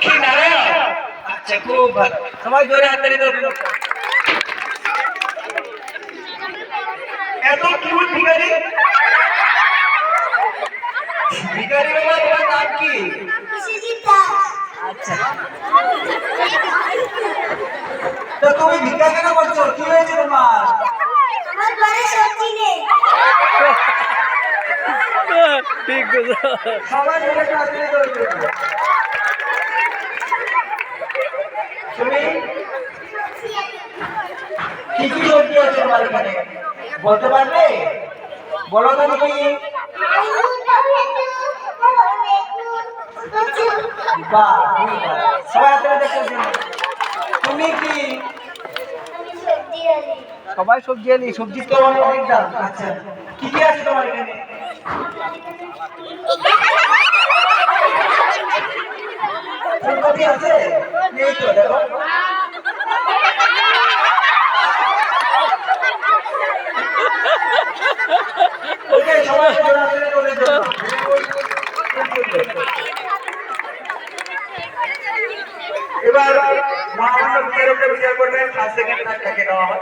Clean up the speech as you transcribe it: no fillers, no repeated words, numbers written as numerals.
লক্ষ্মী নারায়ণ। আচ্ছা, খুব ভালো, সবাই জোরে হাততালি দাও। এত কিউট ভিখারি, ভিখারি বাবা তোমার নাম কি? আচ্ছা, তো তুমি ভিক্ষা কেন করছো, কি হয়েছে তোমার? আমার ঘরে সবজি নেই। ঠিক আছে, সবাই মিলে হাততালি দাও। তুমি কি কি সবজি আছে তোমার এখানে বলতে পারবে? বলো তো দেখি। বাহ, খুব ভালো। সবাই হাততালি দেখতেছেন। তুমি কি? সবাই সবজি আনি, সবজি তো অনেক দাম। আচ্ছা, কি কি আছে তোমার এখানে? ফুলকপি আছে? নেই তো, দেখো। ওকে, সবাইকে জোরাজোরি করে দাও। এবার মহামান্য বিচারকরা বিচার করবেন, ফার্স্ট সেকেন্ড থার্ড কাকে দেওয়া হয়।